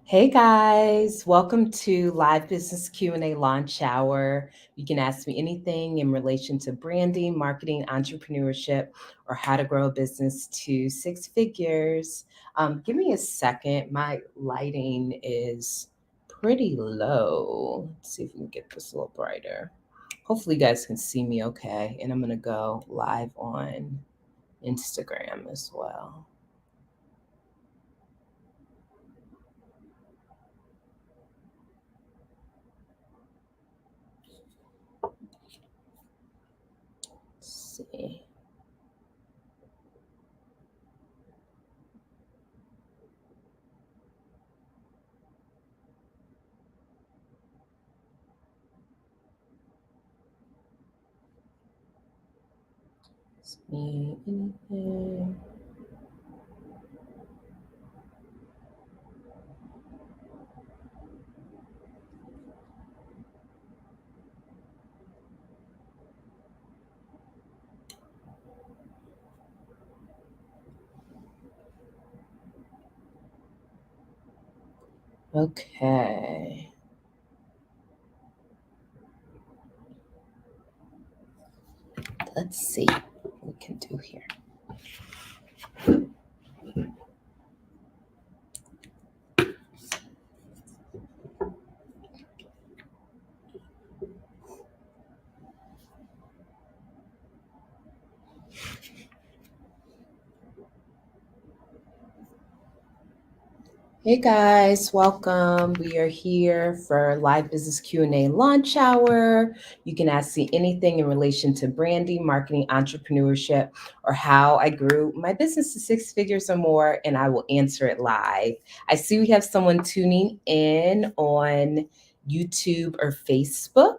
Hey guys, welcome to Live Business Q&A Launch Hour. You can ask me anything in relation to branding, marketing, entrepreneurship, or how to grow a business to six figures. Give me a second. My lighting is pretty low. Let's see if we can get this a little brighter. Hopefully you guys can see me okay. And I'm going to go live on Instagram as well. Let's see. See anything? Okay. Let's see what we can do here. Hey guys, welcome. We are here for Live Business Q&A Launch Hour. You can ask me anything in relation to branding, marketing, entrepreneurship, or how I grew my business to six figures or more, and I will answer it live. I see we have someone tuning in on YouTube or Facebook.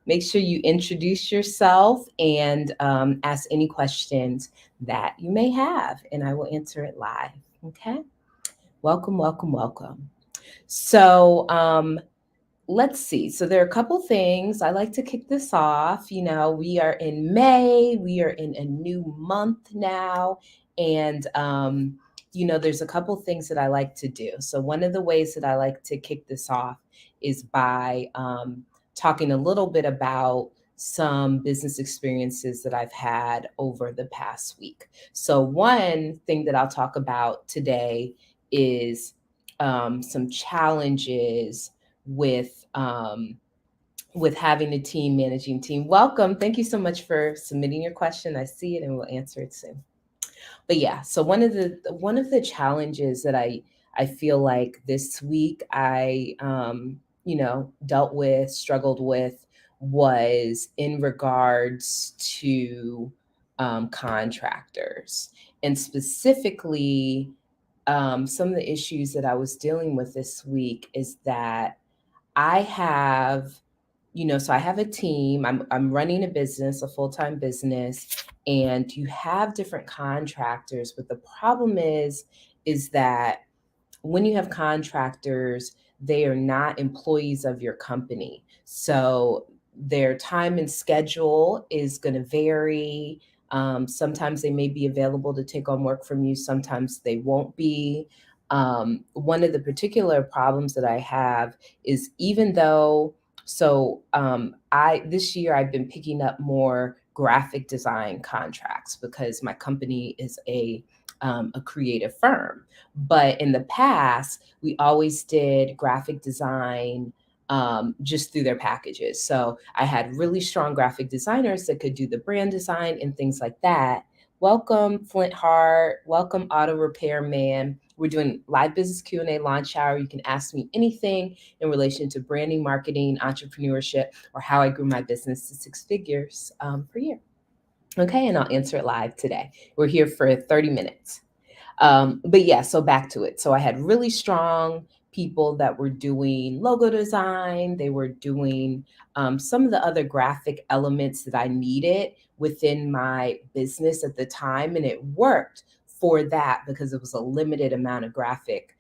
Make sure you introduce yourself and ask any questions that you may have, and I will answer it live. Okay? Welcome, welcome, welcome. So, let's see. So, there are a couple things. I like to kick this off. We are in May, we are in a new month now. And, there's a couple things that I like to do. So, one of the ways that I like to kick this off is by talking a little bit about some business experiences that I've had over the past week. So, one thing that I'll talk about today is some challenges with having a team, managing team. Welcome. Thank you so much for submitting your question. I see it and we'll answer it soon. But yeah, so one of the challenges that I feel like this week I dealt with, struggled with, was in regards to contractors, and specifically some of the issues that I was dealing with this week is that I have, so I have a team. I'm running a business, a full-time business, and you have different contractors, but the problem is that when you have contractors, they are not employees of your company. So their time and schedule is going to vary. Sometimes they may be available to take on work from you, sometimes they won't be. One of the particular problems that I have is, even though, I this year I've been picking up more graphic design contracts because my company is a creative firm. But in the past, we always did graphic design just through their packages. So I had really strong graphic designers that could do the brand design and things like that. Welcome, Flint Hart. Welcome, Auto Repair Man. We're doing live business Q&A launch hour. You can ask me anything in relation to branding, marketing, entrepreneurship, or how I grew my business to six figures per year. Okay, and I'll answer it live today. We're here for 30 minutes. But yeah, so back to it. So I had really strong people that were doing logo design. They were doing some of the other graphic elements that I needed within my business at the time. And it worked for that because it was a limited amount of graphic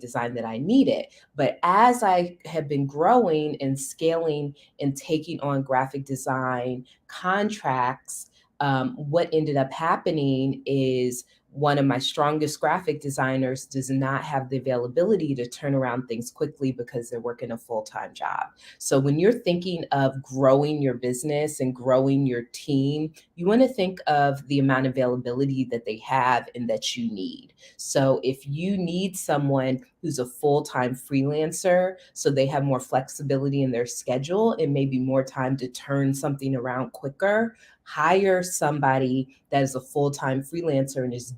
design that I needed. But as I have been growing and scaling and taking on graphic design contracts, what ended up happening is one of my strongest graphic designers does not have the availability to turn around things quickly because they're working a full-time job. So when you're thinking of growing your business and growing your team, you want to think of the amount of availability that they have and that you need. So if you need someone who's a full-time freelancer, so they have more flexibility in their schedule and maybe more time to turn something around quicker, hire somebody that is a full-time freelancer and is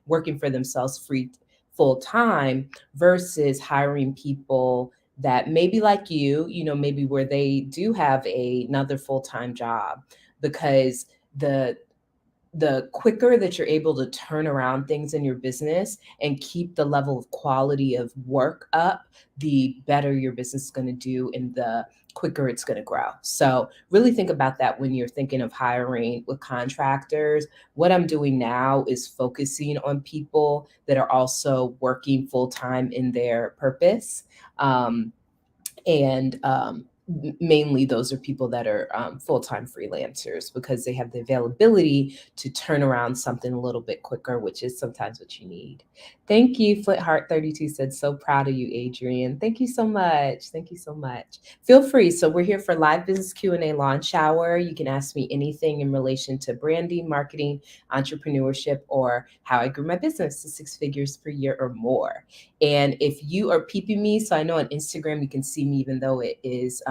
working for themselves full time versus hiring people that maybe like maybe where they do have another full-time job, because the quicker that you're able to turn around things in your business and keep the level of quality of work up, the better your business is going to do and the quicker it's going to grow. So really think about that when you're thinking of hiring with contractors. What I'm doing now is focusing on people that are also working full time in their purpose. And mainly those are people that are full-time freelancers because they have the availability to turn around something a little bit quicker, which is sometimes what you need. Thank you. Flitheart32 said, so proud of you, Adrian. Thank you so much. Thank you so much. Feel free. So we're here for live business Q&A launch hour. You can ask me anything in relation to branding, marketing, entrepreneurship, or how I grew my business to 6 figures per year or more. And if you are peeping me, so I know on Instagram you can see me even though it is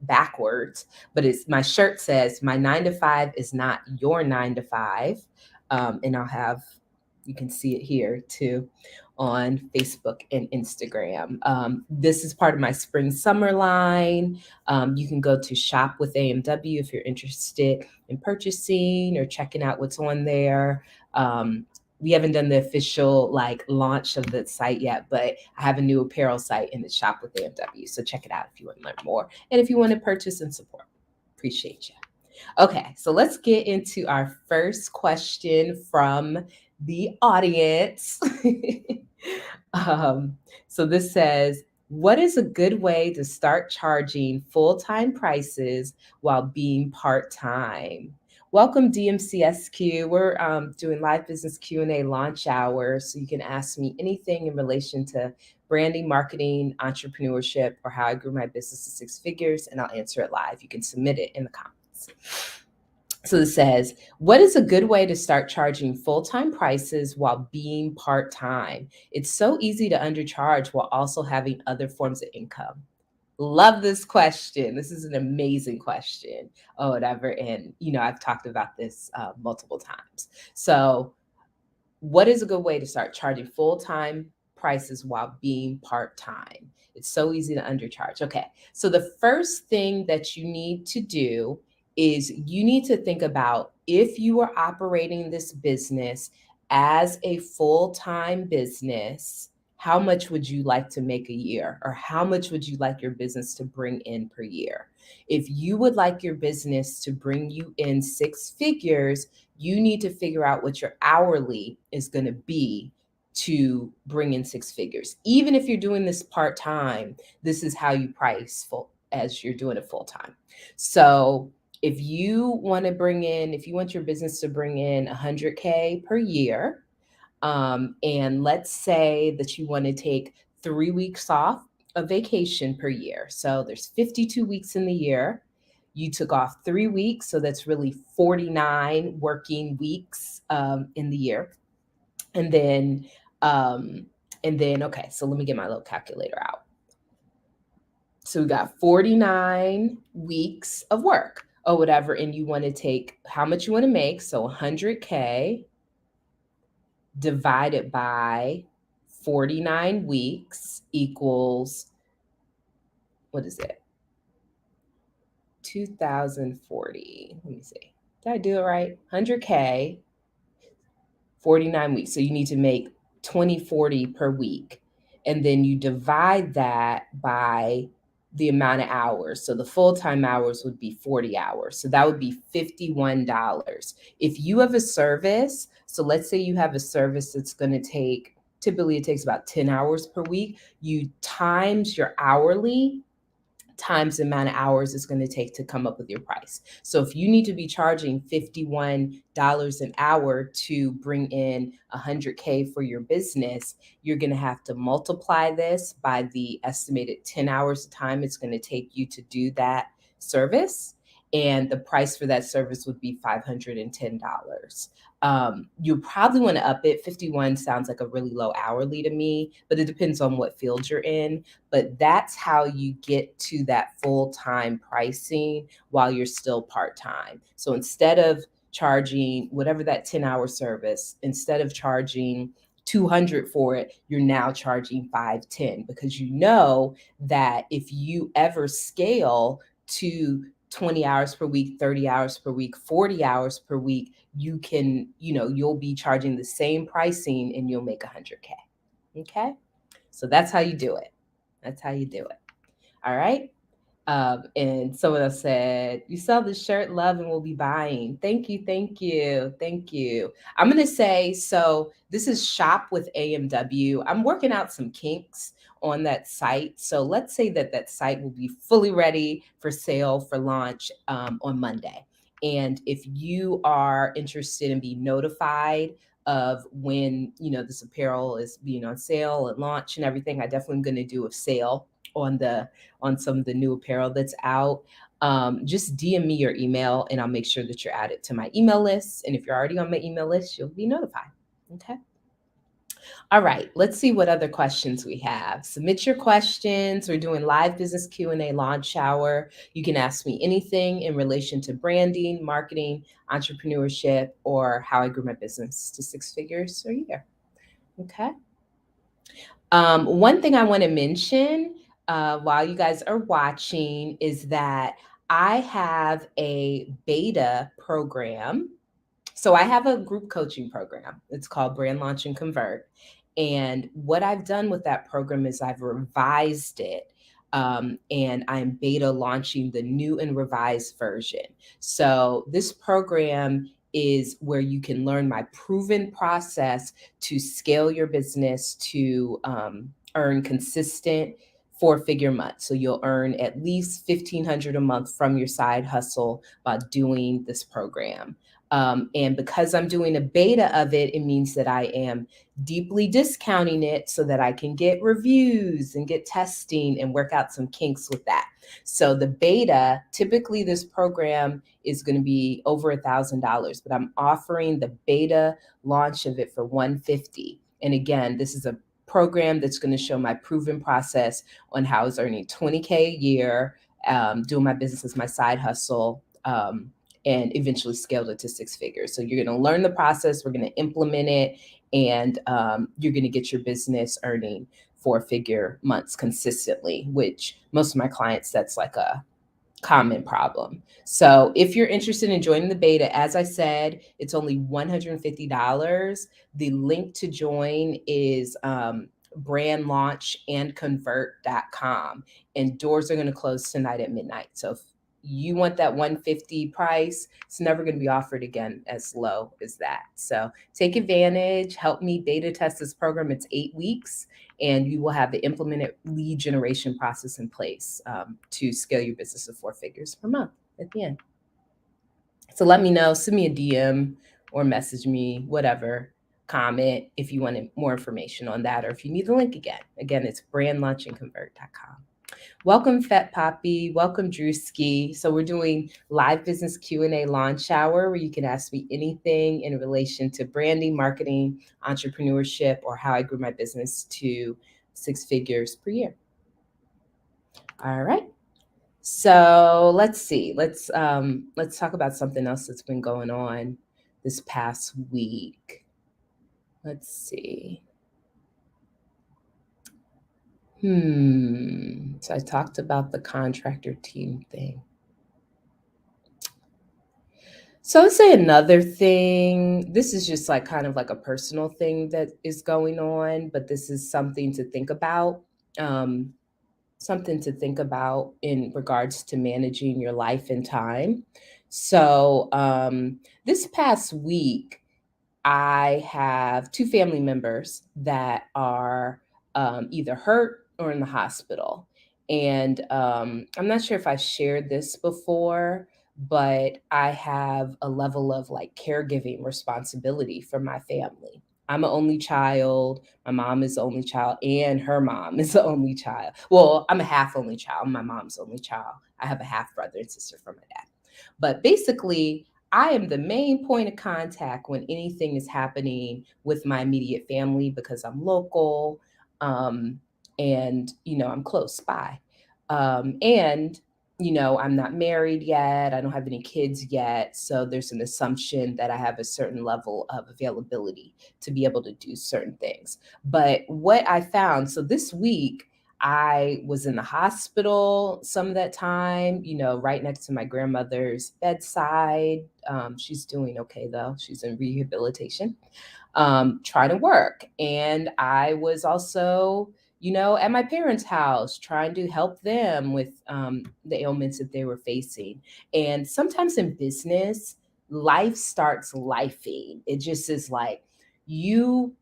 backwards, but my shirt says my 9 to 5 is not your 9 to 5. And you can see it here too on Facebook and Instagram. This is part of my spring summer line. You can go to Shop with AMW if you're interested in purchasing or checking out what's on there. We haven't done the official launch of the site yet, but I have a new apparel site in the Shop with AMW. So check it out if you want to learn more. And if you want to purchase and support, appreciate you. Okay, so let's get into our first question from the audience. So this says, what is a good way to start charging full-time prices while being part-time? Welcome, DMCSQ. We're doing live business Q&A launch hour, so you can ask me anything in relation to branding, marketing, entrepreneurship, or how I grew my business to 6 figures, and I'll answer it live. You can submit it in the comments. So it says, what is a good way to start charging full-time prices while being part-time? It's so easy to undercharge while also having other forms of income. Love this question. This is an amazing question. Oh, whatever. And, I've talked about this multiple times. So what is a good way to start charging full-time prices while being part-time? It's so easy to undercharge. Okay. So the first thing that you need to do is you need to think about, if you are operating this business as a full-time business, how much would you like to make a year, or how much would you like your business to bring in per year? If you would like your business to bring you in 6 figures, you need to figure out what your hourly is going to be to bring in 6 figures. Even if you're doing this part-time, this is how you price as you're doing it full-time. So if you want your business to bring in 100K per year, and let's say that you want to take 3 weeks off of vacation per year. So there's 52 weeks in the year. You took off 3 weeks, so that's really 49 working weeks in the year. And then, okay, so let me get my little calculator out. So we got 49 weeks of work or whatever, and you want to take how much you want to make. So 100K divided by 49 weeks equals, what is it? 2040. Let me see. Did I do it right? 100K, 49 weeks. So you need to make 2040 per week. And then you divide that by the amount of hours. So the full-time hours would be 40 hours. So that would be $51. If you have a service, so let's say you have a service that's going to typically it takes about 10 hours per week, you times your hourly times the amount of hours it's going to take to come up with your price. So if you need to be charging $51 an hour to bring in 100K for your business, you're going to have to multiply this by the estimated 10 hours of time it's going to take you to do that service. And the price for that service would be $510. You probably want to up it. 51 sounds like a really low hourly to me, but it depends on what field you're in. But that's how you get to that full-time pricing while you're still part-time. So instead of charging whatever that 10-hour service, instead of charging 200 for it, you're now charging 510, because you know that if you ever scale to 20 hours per week, 30 hours per week, 40 hours per week, you can, you'll be charging the same pricing and you'll make 100K. Okay. So that's how you do it. That's how you do it. All right. And someone else said, "You sell this shirt, love, and we'll be buying." Thank you, thank you, thank you. I'm gonna say, so this is Shop with AMW. I'm working out some kinks on that site. So let's say that that site will be fully ready for sale for launch on Monday. And if you are interested in being notified of when this apparel is being on sale and launch and everything, I definitely am going to do a sale on some of the new apparel that's out. Just DM me your email and I'll make sure that you're added to my email list. And if you're already on my email list, you'll be notified. Okay. All right, let's see what other questions we have. Submit your questions. We're doing live business Q&A launch hour. You can ask me anything in relation to branding, marketing, entrepreneurship, or how I grew my business to 6 figures a year. Okay. One thing I want to mention while you guys are watching is that I have a beta program. So I have a group coaching program. It's called Brand Launch and Convert. And what I've done with that program is I've revised it. And I'm beta launching the new and revised version. So this program is where you can learn my proven process to scale your business to earn consistent 4-figure months. So you'll earn at least $1,500 a month from your side hustle by doing this program. And because I'm doing a beta of it, it means that I am deeply discounting it so that I can get reviews and get testing and work out some kinks with that. So the beta, typically this program is going to be over $1,000, but I'm offering the beta launch of it for $150. And again, this is a program that's going to show my proven process on how I was earning $20K a year, doing my business as my side hustle, and eventually scaled it to 6 figures. So you're going to learn the process, we're going to implement it, and you're going to get your business earning 4-figure months consistently, which most of my clients, that's like a common problem. So if you're interested in joining the beta, as I said, it's only $150. The link to join is brandlaunchandconvert.com, and doors are going to close tonight at midnight. So if you want that 150 price, it's never going to be offered again as low as that. So take advantage, help me beta test this program. It's 8 weeks, and you will have the implemented lead generation process in place to scale your business to 4 figures per month at the end. So let me know, send me a DM or message me, whatever, comment if you want more information on that, or if you need the link again. Again, it's brandlaunchandconvert.com. Welcome, Fat Poppy. Welcome, Drewski. So we're doing live business Q&A launch hour where you can ask me anything in relation to branding, marketing, entrepreneurship, or how I grew my business to 6 figures per year. All right. So let's see. Let's talk about something else that's been going on this past week. Let's see. So I talked about the contractor team thing. So I'd say another thing, this is just like kind of like a personal thing that is going on, but this is something to think about. Something to think about in regards to managing your life and time. So this past week, I have 2 family members that are either hurt or in the hospital. And I'm not sure if I shared this before, but I have a level of like caregiving responsibility for my family. I'm an only child. My mom is the only child, and her mom is the only child. Well, I'm a half only child. My mom's the only child. I have a half brother and sister from my dad. But basically, I am the main point of contact when anything is happening with my immediate family because I'm local, um, and I'm close by. And I'm not married yet. I don't have any kids yet, so there's an assumption that I have a certain level of availability to be able to do certain things. But what I found, so this week I was in the hospital some of that time, right next to my grandmother's bedside. She's doing okay though. She's in rehabilitation, trying to work. And I was also, at my parents' house trying to help them with the ailments that they were facing. And sometimes in business, life starts lifing. It just is like, you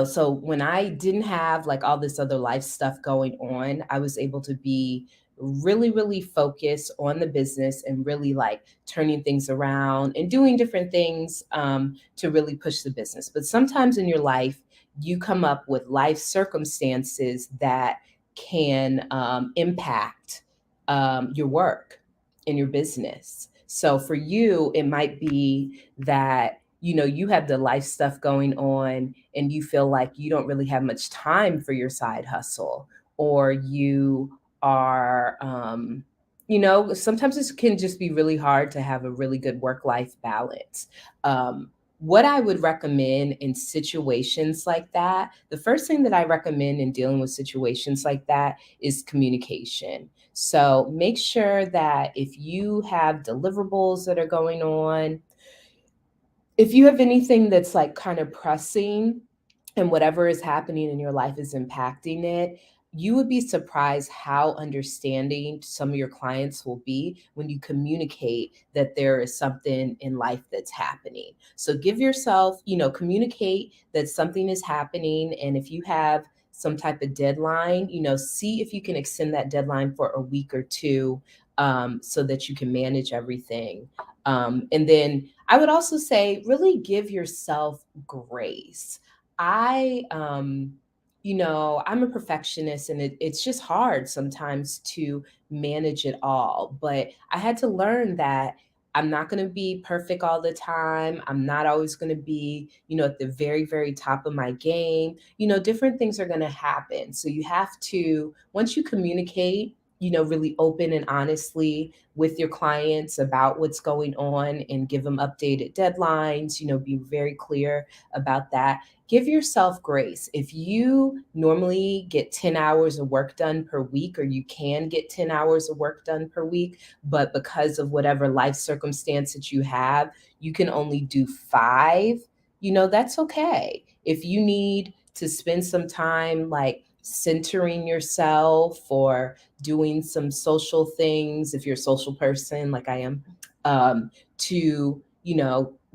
so when I didn't have like all this other life stuff going on, I was able to be really, really focused on the business and really like turning things around and doing different things to really push the business. But sometimes in your life, you come up with life circumstances that can impact your work and your business. So for you, it might be that you have the life stuff going on and you feel like you don't really have much time for your side hustle, or you are sometimes it can just be really hard to have a really good work life balance. What I would recommend in situations like that, the first thing that I recommend in dealing with situations like that is communication. So make sure that if you have deliverables that are going on, if you have anything that's like kind of pressing and whatever is happening in your life is impacting it, you would be surprised how understanding some of your clients will be when you communicate that there is something in life that's happening. So give yourself, communicate that something is happening. And if you have some type of deadline, see if you can extend that deadline for a week or two, so that you can manage everything. And then I would also say, really give yourself grace. I, I'm a perfectionist, and it's just hard sometimes to manage it all. But I had to learn that I'm not going to be perfect all the time. I'm not always going to be, at the very, very top of my game. Different things are going to happen. So you have to, once you communicate, really open and honestly with your clients about what's going on and give them updated deadlines, be very clear about that. Give yourself grace. If you normally get 10 hours of work done per week, or you can get 10 hours of work done per week, but because of whatever life circumstance that you have, you can only do 5, that's okay. If you need to spend some time like centering yourself or doing some social things, if you're a social person like I am, to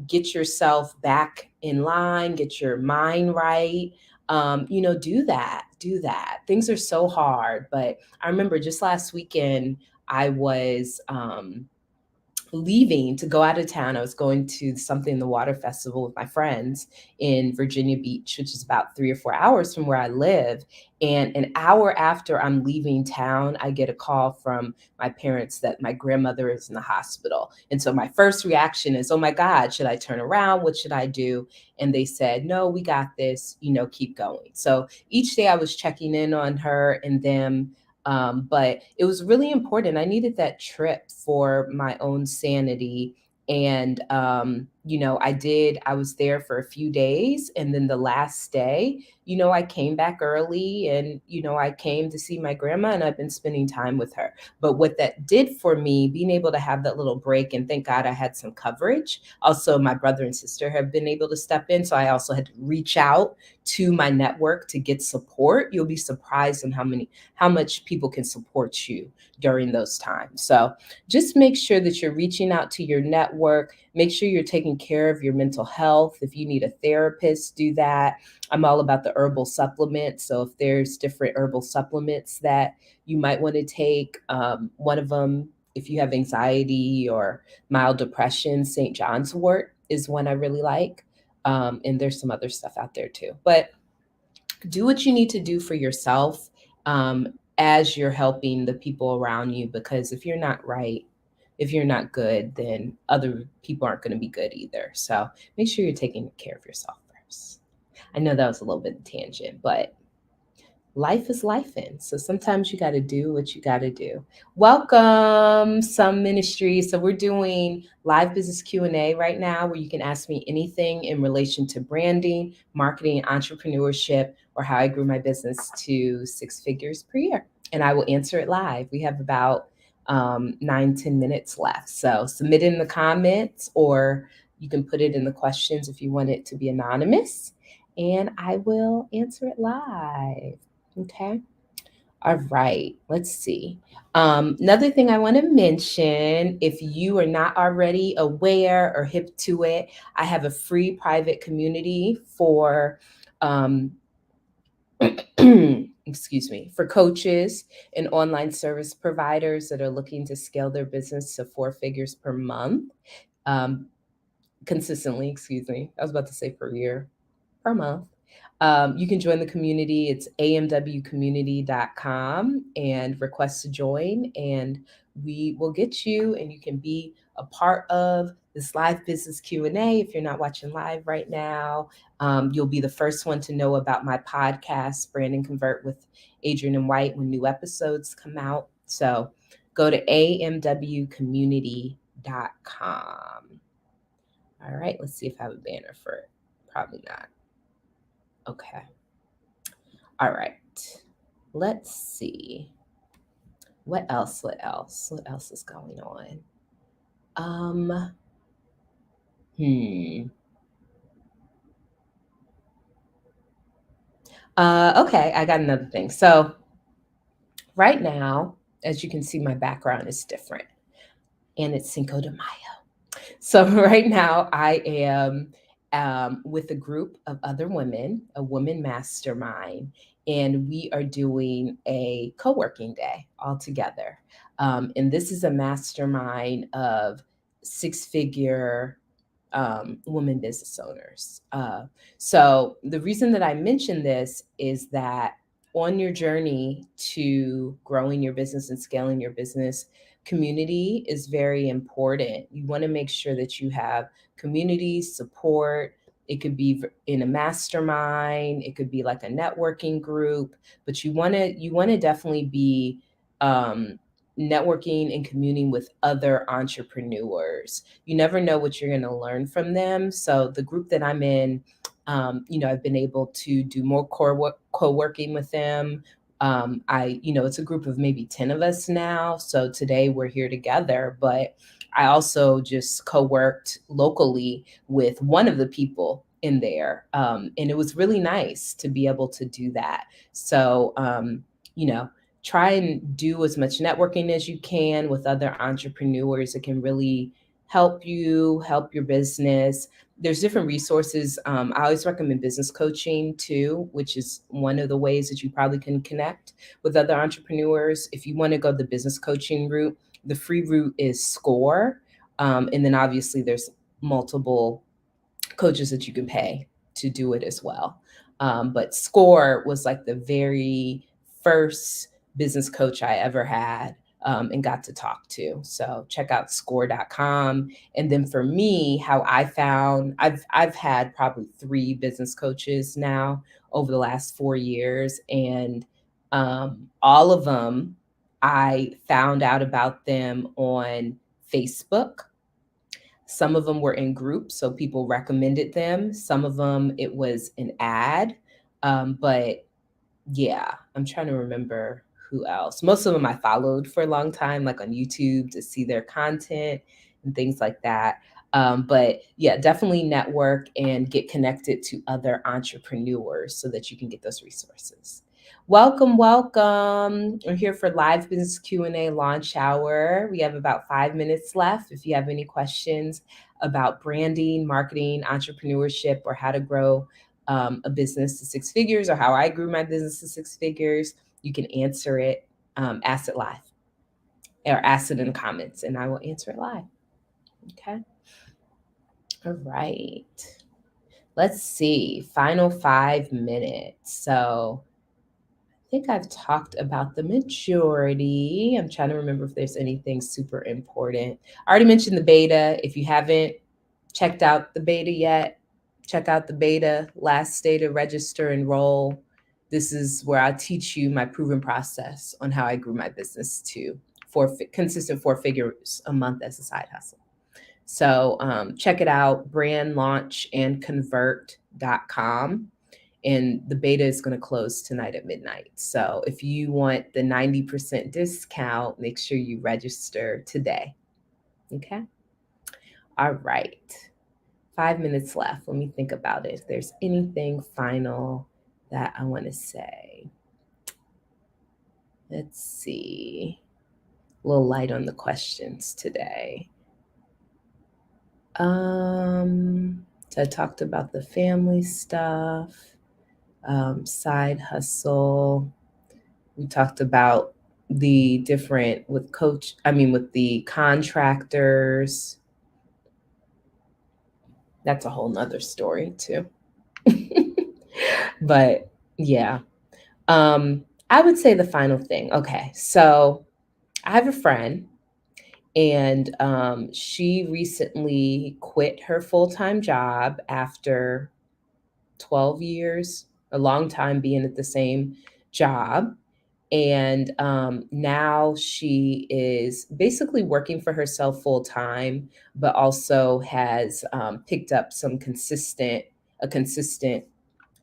get yourself back in line, get your mind right, do that. Things are so hard. But I remember just last weekend I was leaving to go out of town. I was going to something in the water festival with my friends in Virginia Beach, which is about 3 or 4 hours from where I live. And an hour after I'm leaving town, I get a call from my parents that my grandmother is in the hospital. And so my first reaction is, oh my God, should I turn around? What should I do? And they said, no, we got this, keep going. So each day I was checking in on her and them, but it was really important. I needed that trip for my own sanity. And, I was there for a few days. And then the last day, I came back early and, I came to see my grandma, and I've been spending time with her. But what that did for me, being able to have that little break, and thank God I had some coverage. Also, my brother and sister have been able to step in. So I also had to reach out to my network to get support. You'll be surprised on how much people can support you during those times. So just make sure that you're reaching out to your network. Make sure you're taking taking care of your mental health. If you need a therapist, do that. I'm all about the herbal supplements. So if there's different herbal supplements that you might want to take, one of them, if you have anxiety or mild depression, St. John's wort is one I really like. And there's some other stuff out there too. But do what you need to do for yourself, as you're helping the people around you, because if you're not right, if you're not good, then other people aren't going to be good either. So make sure you're taking care of yourself first. I know that was a little bit of tangent, but life is life in. So sometimes you got to do what you got to do. Welcome, Some Ministry. So we're doing live business Q&A right now, where you can ask me anything in relation to branding, marketing, entrepreneurship, or how I grew my business to 6 figures per year. And I will answer it live. We have about 9-10 minutes left. So submit in the comments, or you can put it in the questions if you want it to be anonymous, and I will answer it live. Okay. All right. Let's see. Another thing I want to mention, if you are not already aware or hip to it, I have a free private community for, excuse me, for coaches and online service providers that are looking to scale their business to 4 figures per month, consistently, excuse me. I was about to say per year, per month. You can join the community. It's amwcommunity.com and request to join, and we will get you, and you can be a part of this live business Q&A. If you're not watching live right now, you'll be the first one to know about my podcast, Brand and Convert with Adrian and White, when new episodes come out. So go to amwcommunity.com. All right, let's see if I have a banner for it. Probably not. Okay. All right. Let's see. What else? What else? What else is going on? Okay, I got another thing. So right now, as you can see, my background is different, and it's Cinco de Mayo. So right now, I am with a group of other women, a women mastermind, and we are doing a co-working day all together. And this is a mastermind of 6-figure women business owners. So the reason that I mention this is that on your journey to growing your business and scaling your business, community is very important. You want to make sure that you have community support. It could be in a mastermind, it could be like a networking group, but you want to definitely be networking and communing with other entrepreneurs. You never know what you're going to learn from them. So the group that I'm in, I've been able to do more co-working with them. It's a group of maybe 10 of us now. So today we're here together, but I also just co-worked locally with one of the people in there. And it was really nice to be able to do that. So, try and do as much networking as you can with other entrepreneurs. It can really help you, help your business. There's different resources. I always recommend business coaching too, which is one of the ways that you probably can connect with other entrepreneurs. If you want to go the business coaching route, the free route is SCORE. And then obviously there's multiple coaches that you can pay to do it as well. But SCORE was like the very first business coach I ever had, and got to talk to. So check out score.com. And then for me, how I found, I've had probably 3 business coaches now over the last 4 years. And all of them, I found out about them on Facebook. Some of them were in groups, so people recommended them. Some of them, it was an ad. But yeah, I'm trying to remember who else. Most of them I followed for a long time, like on YouTube, to see their content and things like that. But yeah, definitely network and get connected to other entrepreneurs so that you can get those resources. Welcome, welcome. We're here for live business Q&A launch hour. We have about 5 minutes left. If you have any questions about branding, marketing, entrepreneurship, or how to grow a business to six figures, or how I grew my business to six figures, you can answer it, ask it live, or ask it in the comments, and I will answer it live. Okay. All right. Let's see. Final 5 minutes. So I think I've talked about the majority. I'm trying to remember if there's anything super important. I already mentioned the beta. If you haven't checked out the beta yet, check out the beta. Last day to register, enroll. This is where I teach you my proven process on how I grew my business to consistent four figures a month as a side hustle. So check it out, brandlaunch.and-convert.com. And the beta is going to close tonight at midnight. So if you want the 90% discount, make sure you register today. Okay. All right. 5 minutes left. Let me think about it. If there's anything final that I want to say. Let's see. A little light on the questions today. So I talked about the family stuff, side hustle. We talked about the different with the contractors. That's a whole nother story too. But yeah, I would say the final thing. Okay, so I have a friend, and she recently quit her full-time job after 12 years, a long time being at the same job. And now she is basically working for herself full time, but also has picked up a consistent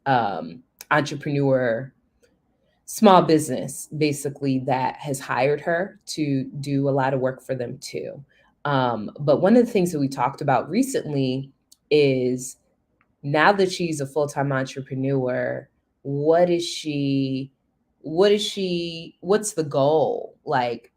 um, entrepreneur, small business, basically, that has hired her to do a lot of work for them too. But one of the things that we talked about recently is, now that she's a full-time entrepreneur, what is she what's the goal? Like,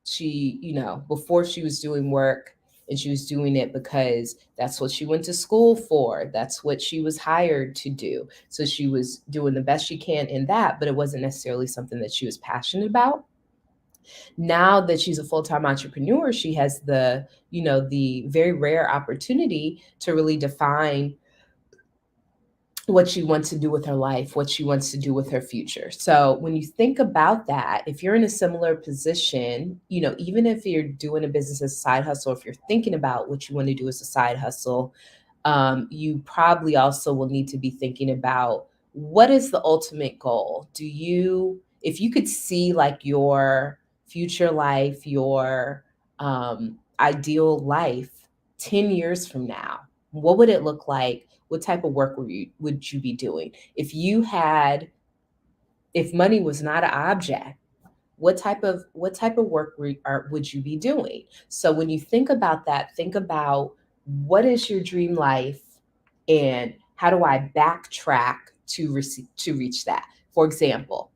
she, before she was doing work, and she was doing it because that's what she went to school for, that's what she was hired to do. So she was doing the best she can in that, but it wasn't necessarily something that she was passionate about. Now that she's a full-time entrepreneur, she has the very rare opportunity to really define what she wants to do with her life, what she wants to do with her future. So when you think about that, if you're in a similar position, even if you're doing a business as a side hustle, if you're thinking about what you want to do as a side hustle, you probably also will need to be thinking about, what is the ultimate goal? If you could see like your future life, your ideal life 10 years from now, what would it look like? What type of work would you be doing? If money was not an object, what type of work would you be doing? So when you think about that, think about, what is your dream life, and how do I backtrack to reach that? For example,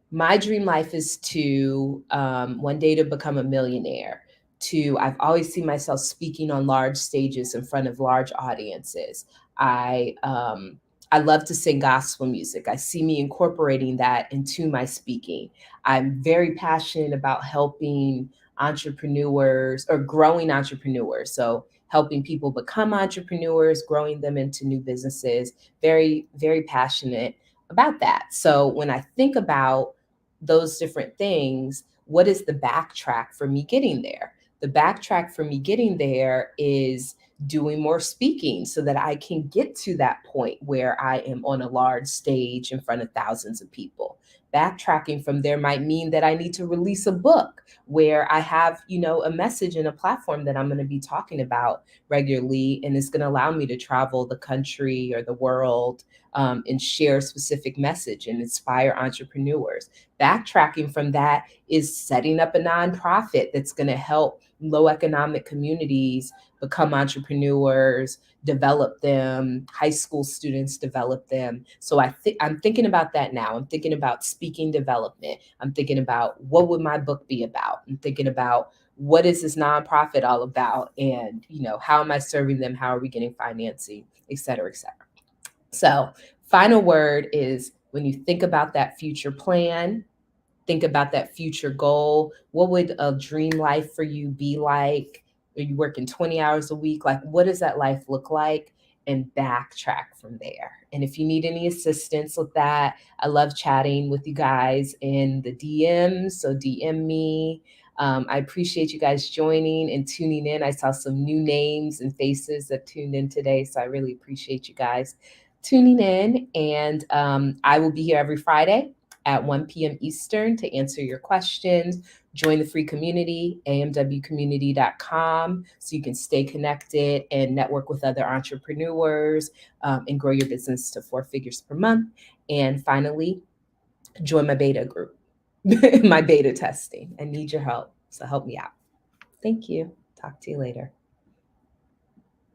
my dream life is to one day to become a millionaire. I've always seen myself speaking on large stages in front of large audiences. I love to sing gospel music. I see me incorporating that into my speaking. I'm very passionate about helping entrepreneurs, or growing entrepreneurs. So helping people become entrepreneurs, growing them into new businesses. Very, very passionate about that. So when I think about those different things, what is the backtrack for me getting there? The backtrack for me getting there is doing more speaking, so that I can get to that point where I am on a large stage in front of thousands of people. Backtracking from there might mean that I need to release a book where I have, a message and a platform that I'm going to be talking about regularly, and it's going to allow me to travel the country or the world, and share a specific message and inspire entrepreneurs. Backtracking from that is setting up a nonprofit that's going to help low economic communities become entrepreneurs, develop them, high school students develop them. So I'm thinking about that now. I'm thinking about speaking development. I'm thinking about, what would my book be about? I'm thinking about, what is this nonprofit all about? And, how am I serving them? How are we getting financing, et cetera, et cetera. So, final word is when you think about that future plan, think about that future goal. What would a dream life for you be like? Are you working 20 hours a week? Like, what does that life look like? And backtrack from there. And if you need any assistance with that, I love chatting with you guys in the DMs. So DM me. I appreciate you guys joining and tuning in. I saw some new names and faces that tuned in today. So I really appreciate you guys tuning in. And I will be here every Friday at 1 p.m. Eastern to answer your questions. Join the free community, amwcommunity.com, so you can stay connected and network with other entrepreneurs and grow your business to 4 figures per month. And finally, join my beta group, my beta testing. I need your help, so help me out. Thank you. Talk to you later.